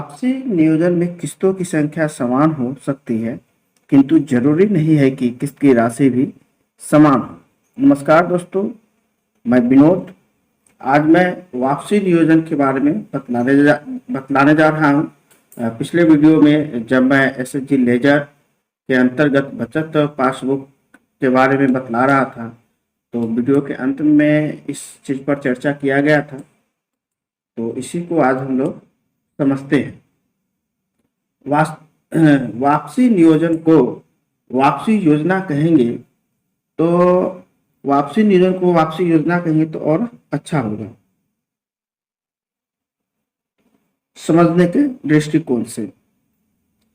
वापसी नियोजन में किस्तों की संख्या समान हो सकती है, किंतु जरूरी नहीं है कि किस्त की राशि भी समान हो। नमस्कार दोस्तों, मैं विनोद। आज मैं वापसी नियोजन के बारे में बतलाने जा रहा हूँ। पिछले वीडियो में जब मैं एसएचजी लेजर के अंतर्गत बचत पासबुक के बारे में बतला रहा था, तो वीडियो के अंत में इस चीज़ पर चर्चा किया गया था। तो इसी को आज हम लोग समझते हैं। वापसी नियोजन को वापसी योजना कहेंगे, तो वापसी नियोजन को वापसी योजना कहेंगे तो और अच्छा होगा समझने के दृष्टिकोण से।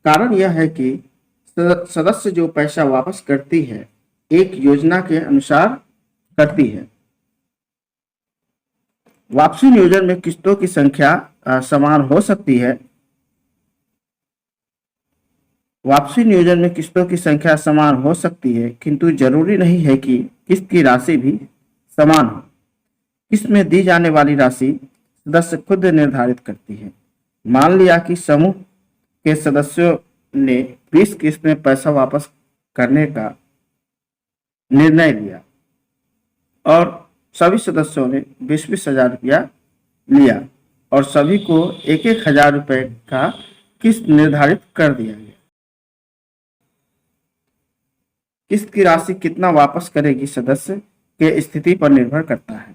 कारण यह है कि सदस्य जो पैसा वापस करती है, एक योजना के अनुसार करती है। वापसी नियोजन में किस्तों की संख्या समान हो सकती है। वापसी नियोजन में किस्तों की संख्या समान हो सकती है, किंतु जरूरी नहीं है कि किस्त की राशि भी समान हो। किस्त में दी जाने वाली राशि सदस्य खुद निर्धारित करती है। मान लिया कि समूह के सदस्यों ने 20 किस्त में पैसा वापस करने का निर्णय लिया और सभी सदस्यों ने 20-20 हजार रुपया लिया और सभी को 1-1 हजार रुपये का किस्त निर्धारित कर दिया गया। किस्त की राशि कितना वापस करेगी सदस्य के स्थिति पर निर्भर करता है।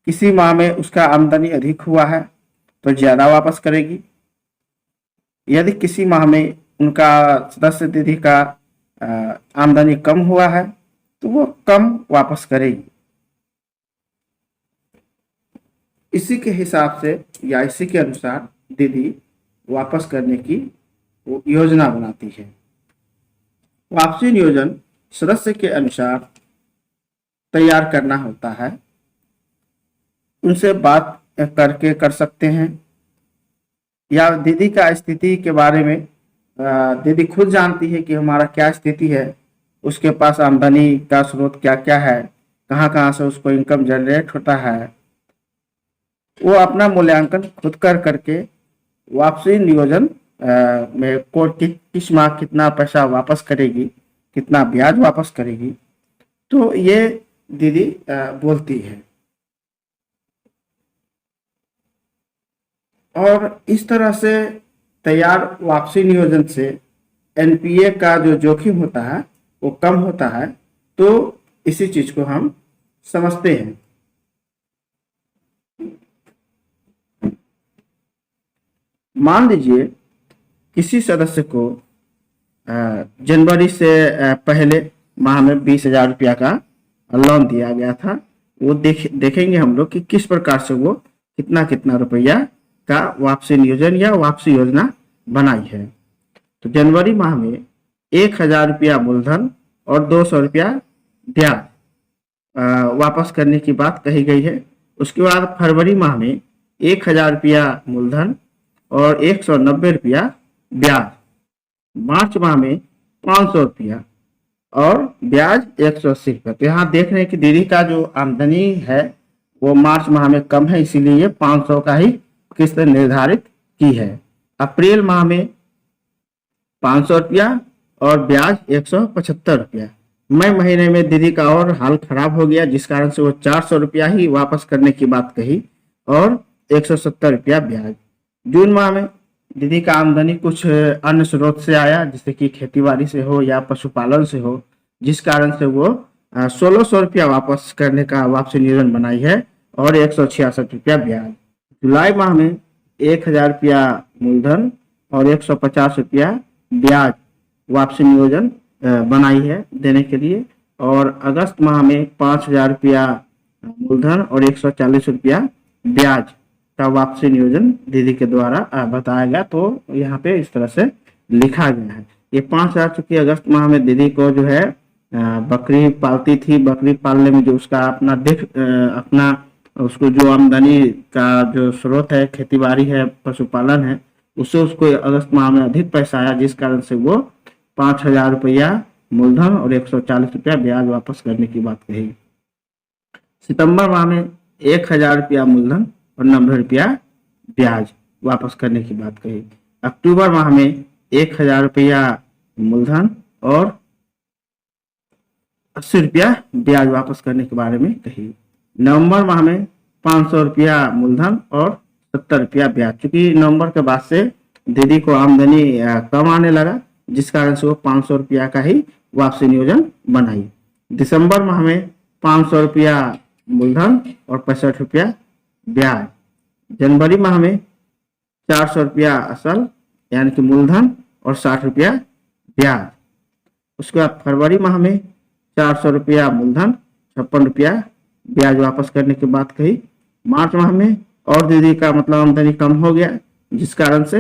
किसी माह में उसका आमदनी अधिक हुआ है तो ज्यादा वापस करेगी। यदि किसी माह में उनका सदस्य दीदी का आमदनी कम हुआ है तो वो कम वापस करेगी। इसी के हिसाब से या इसी के अनुसार दीदी वापस करने की योजना बनाती है। वापसी नियोजन सदस्य के अनुसार तैयार करना होता है। उनसे बात करके कर सकते हैं या दीदी का स्थिति के बारे में दीदी खुद जानती है कि हमारा क्या स्थिति है, उसके पास आमदनी का स्रोत क्या क्या है, कहाँ कहाँ से उसको इनकम जनरेट होता है। वो अपना मूल्यांकन खुद करके वापसी नियोजन में किस माह कितना पैसा वापस करेगी, कितना ब्याज वापस करेगी, तो ये दीदी बोलती है। और इस तरह से तैयार वापसी नियोजन से एनपीए का जो जोखिम होता है वो कम होता है। तो इसी चीज को हम समझते हैं। मान लीजिए किसी सदस्य को जनवरी से पहले माह में 20,000 रुपया का लोन दिया गया था। वो देखेंगे हम लोग कि किस प्रकार से वो कितना रुपया का वापसी नियोजन या वापसी योजना बनाई है। तो जनवरी माह में 1,000 रुपया मूलधन और 200 रुपया ब्याज वापस करने की बात कही गई है। उसके बाद फरवरी माह में 1,000 रुपया मूलधन और 190 रुपया ब्याज। मार्च माह में 500 रुपया और ब्याज 180 रुपया। तो यहाँ देख रहे हैं कि दीदी का जो आमदनी है वो मार्च माह में कम है, इसीलिए 500 का ही किस्त निर्धारित की है। अप्रैल माह में 500 रुपया और ब्याज 175 रुपया। मई महीने में दीदी का और हाल खराब हो गया, जिस कारण से वो 400 रुपया ही वापस करने की बात कही और 170 रुपया ब्याज। जून माह में दीदी का आमदनी कुछ अन्य स्रोत से आया, जैसे कि खेतीबाड़ी से हो या पशुपालन से हो, जिस कारण से वो 1600 रुपया वापस करने का वापसी नियोजन बनाई है और 166 रुपया ब्याज। जुलाई माह में 1,000 रुपया मूलधन और 150 रुपया ब्याज वापसी नियोजन बनाई है देने के लिए। और अगस्त माह में 5,000 रुपया मूलधन और 140 रुपया ब्याज का वापसी नियोजन दीदी के द्वारा बताया गया। तो यहाँ पे इस तरह से लिखा गया है। ये 5,000, चूंकि अगस्त माह में दीदी को जो है बकरी पालती थी, बकरी पालने में जो उसका अपना उसको जो आमदनी का जो स्रोत है, खेतीबाड़ी है, पशुपालन है, उससे उसको अगस्त माह में अधिक पैसा आया, जिस कारण से वो 5,000 रुपया मूलधन और 140 रुपया ब्याज वापस करने की बात कही। सितंबर माह में 1,000 रुपया मूलधन और 90 रुपया ब्याज वापस करने की बात कही। अक्टूबर माह में 1000 रुपया मूलधन और 80 रुपया ब्याज वापस करने के बारे में कही। नवंबर माह में 500 रुपया मूलधन और 70 रुपया ब्याज। चूंकि नवंबर के बाद से दीदी को आमदनी कम आने लगा, जिस कारण से वो 500 रुपया का ही वापसी नियोजन बनाई। दिसंबर माह में 500 रुपया मूलधन और 65 रुपया ब्याज। जनवरी माह में 400 रुपया असल यानी कि मूलधन और 60 रुपया ब्याज। उसके बाद फरवरी माह में 400 रुपया मूलधन 56 रुपया ब्याज वापस करने की बात कही। मार्च माह में और दीदी का मतलब आमदनी कम हो गया, जिस कारण से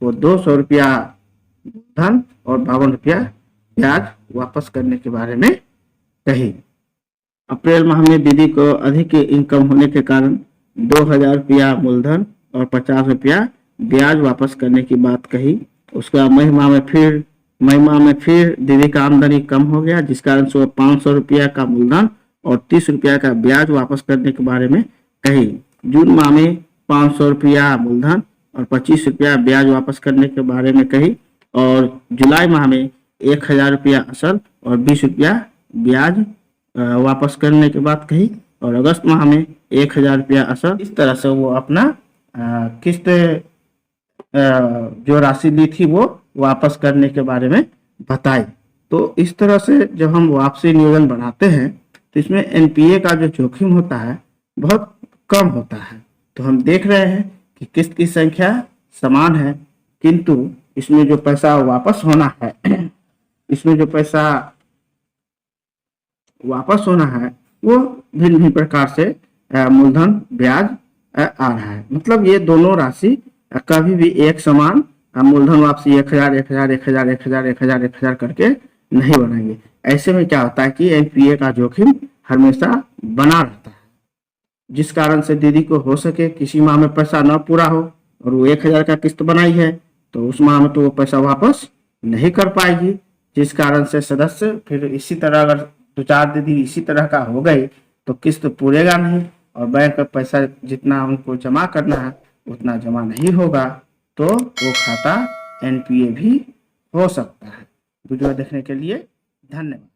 वो 200 रुपया मूलधन और 52 रुपया ब्याज वापस करने के बारे में कही। अप्रैल माह में दीदी को अधिक इनकम होने के कारण 2000 रुपया मूलधन और 50 रुपया ब्याज वापस करने की बात कही। उसके बाद मई माह में फिर दीदी का आमदनी कम हो गया, जिस कारण से वो 500 रुपया का मूलधन और 30 रुपया का ब्याज वापस करने के बारे में कही। जून माह में 500 रुपया मूलधन और 25 रुपया ब्याज वापस करने के बारे में कही। और जुलाई माह में 1000 रुपया असल और 20 रुपया ब्याज वापस करने के बाद कही। और अगस्त माह में 1000 रुपया असल। इस तरह से वो अपना किस्त जो राशि ली थी वो वापस करने के बारे में बताई। तो इस तरह से जब हम वापसी नियोजन बनाते हैं तो इसमें एनपीए का जो जोखिम होता है बहुत कम होता है। तो हम देख रहे हैं कि किस्त की संख्या समान है, किंतु इसमें जो पैसा वापस होना है इसमें जो पैसा वापस होना है वो भिन्न भिन्न प्रकार से मूलधन ब्याज आ रहा है। मतलब ये दोनों राशि कभी भी एक समान मूलधन वापसी 1000 1000 1000 1000 1000 1000 करके नहीं बनाएंगे। ऐसे में क्या होता है कि एनपीए का जोखिम हमेशा बना रहता है, जिस कारण से दीदी को हो सके किसी माह में पैसा न पूरा हो और वो 1000 का किस्त बनाई है तो उस माह में तो वो पैसा वापस नहीं कर पाएगी, जिस कारण से सदस्य फिर इसी तरह अगर 2-4 दीदी इसी तरह का हो गई तो किस्त पूरेगा नहीं और बैंक में पैसा जितना उनको जमा करना है उतना जमा नहीं होगा, तो वो खाता एनपीए भी हो सकता है। वीडियो देखने के लिए धन्यवाद।